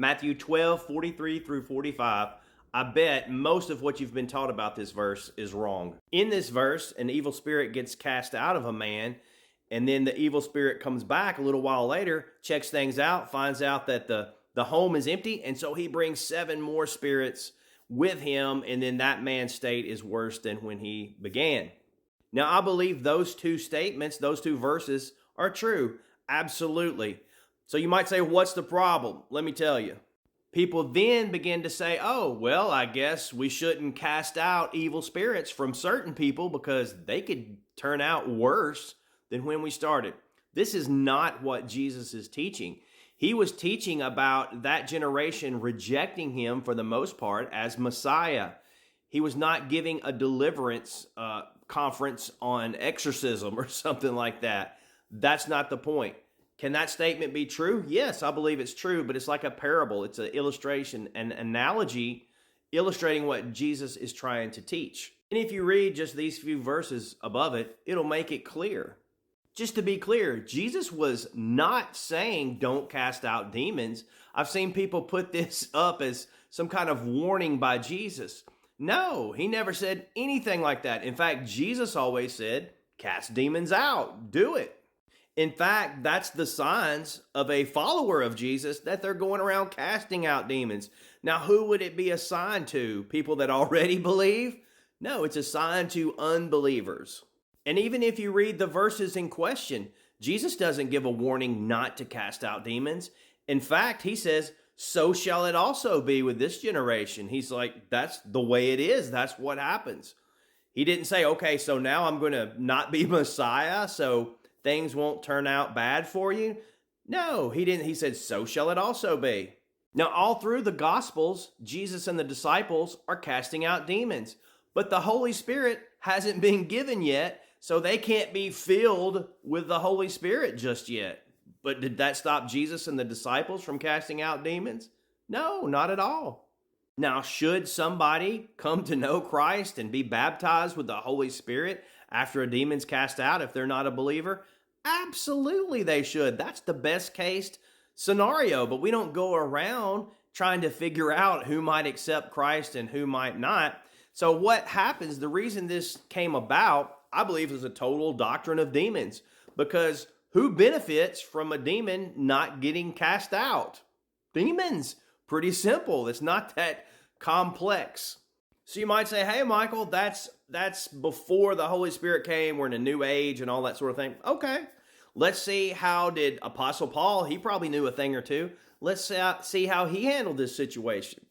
Matthew 12:43 through 45. I bet most of what you've been taught about this verse is wrong. In this verse, an evil spirit gets cast out of a man, and then the evil spirit comes back a little while later, checks things out, finds out that the home is empty, and so he brings 7 more spirits with him, and then that man's state is worse than when he began. Now, I believe those two statements, those two verses are true. Absolutely. So you might say, what's the problem? Let me tell you. People then begin to say, oh, well, I guess we shouldn't cast out evil spirits from certain people because they could turn out worse than when we started. This is not what Jesus is teaching. He was teaching about that generation rejecting him for the most part as Messiah. He was not giving a deliverance conference on exorcism or something like that. That's not the point. Can that statement be true? Yes, I believe it's true, but it's like a parable. It's an illustration, an analogy illustrating what Jesus is trying to teach. And if you read just these few verses above it, it'll make it clear. Just to be clear, Jesus was not saying don't cast out demons. I've seen people put this up as some kind of warning by Jesus. No, he never said anything like that. In fact, Jesus always said, cast demons out, do it. In fact, that's the signs of a follower of Jesus, that they're going around casting out demons. Now, who would it be a sign to? People that already believe? No, it's a sign to unbelievers. And even if you read the verses in question, Jesus doesn't give a warning not to cast out demons. In fact, he says, so shall it also be with this generation. He's like, that's the way it is. That's what happens. He didn't say, okay, so now I'm going to not be Messiah, so things won't turn out bad for you. No, he didn't. He said, so shall it also be. Now, all through the Gospels, Jesus and the disciples are casting out demons, but the Holy Spirit hasn't been given yet, so they can't be filled with the Holy Spirit just yet. But did that stop Jesus and the disciples from casting out demons? No, not at all. Now, should somebody come to know Christ and be baptized with the Holy Spirit after a demon's cast out if they're not a believer? Absolutely they should. That's the best case scenario, but we don't go around trying to figure out who might accept Christ and who might not. So what happens, the reason this came about, I believe, is a total doctrine of demons, because who benefits from a demon not getting cast out? Demons. Pretty simple. It's not that complex. So you might say, hey, Michael, that's before the Holy Spirit came. We're in a new age and all that sort of thing. Okay, let's see, how did Apostle Paul, he probably knew a thing or two. Let's see how he handled this situation.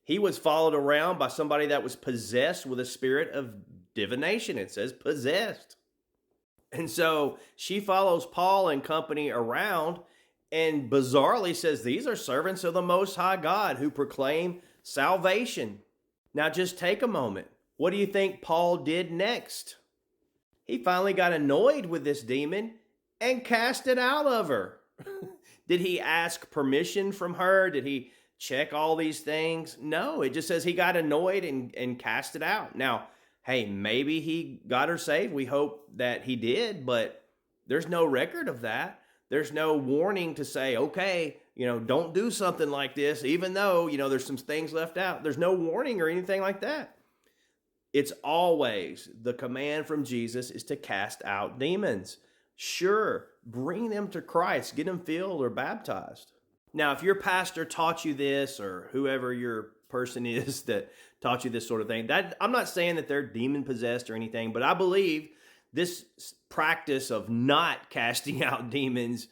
He was followed around by somebody that was possessed with a spirit of divination. It says possessed. And so she follows Paul and company around and bizarrely says, these are servants of the Most High God who proclaim salvation. Now just take a moment. What do you think Paul did next? He finally got annoyed with this demon and cast it out of her. Did he ask permission from her? Did he check all these things? No, it just says he got annoyed and cast it out. Now, hey, maybe he got her saved. We hope that he did, but there's no record of that. There's no warning to say, okay, don't do something like this, even though, there's some things left out. There's no warning or anything like that. It's always the command from Jesus is to cast out demons. Sure, bring them to Christ, get them filled or baptized. Now, if your pastor taught you this, or whoever your person is that taught you this sort of thing, that I'm not saying that they're demon possessed or anything, but I believe this practice of not casting out demons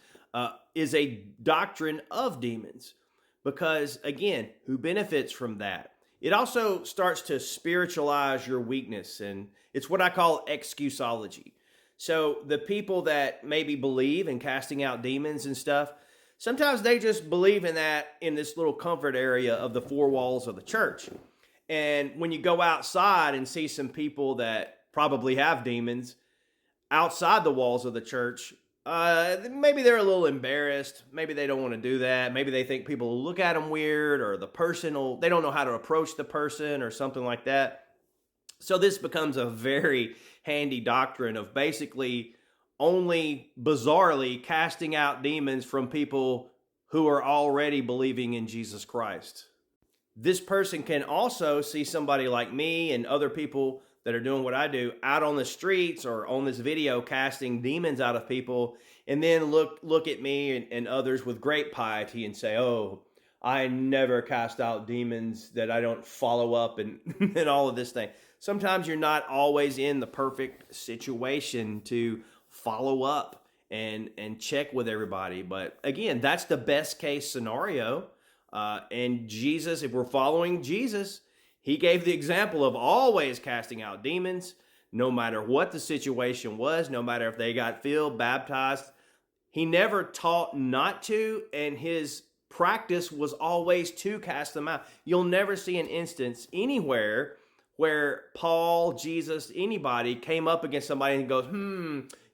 is a doctrine of demons, because again, who benefits from that? It also starts to spiritualize your weakness, and it's what I call excusology. So the people that maybe believe in casting out demons and stuff, sometimes they just believe in that in this little comfort area of the 4 walls of the church. And when you go outside and see some people that probably have demons outside the walls of the church, maybe they're a little embarrassed. Maybe they don't want to do that. Maybe they think people will look at them weird, or they don't know how to approach the person or something like that. So this becomes a very handy doctrine of basically only bizarrely casting out demons from people who are already believing in Jesus Christ. This person can also see somebody like me and other people that are doing what I do out on the streets or on this video casting demons out of people, and then look at me and others with great piety and say, oh, I never cast out demons, that I don't follow up and, and all of this thing. Sometimes you're not always in the perfect situation to follow up and check with everybody. But again, that's the best case scenario. And Jesus, if we're following Jesus, he gave the example of always casting out demons, no matter what the situation was, no matter if they got filled, baptized. He never taught not to, and his practice was always to cast them out. You'll never see an instance anywhere where Paul, Jesus, anybody came up against somebody and goes,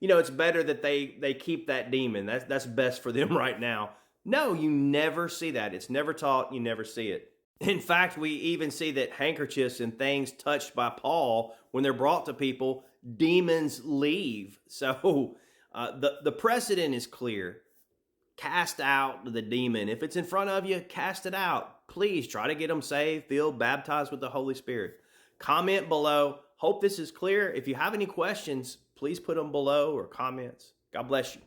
it's better that they keep that demon. That's best for them right now. No, you never see that. It's never taught. You never see it. In fact, we even see that handkerchiefs and things touched by Paul, when they're brought to people, demons leave. So the precedent is clear. Cast out the demon. If it's in front of you, cast it out. Please try to get them saved, filled, baptized with the Holy Spirit. Comment below. Hope this is clear. If you have any questions, please put them below or comments. God bless you.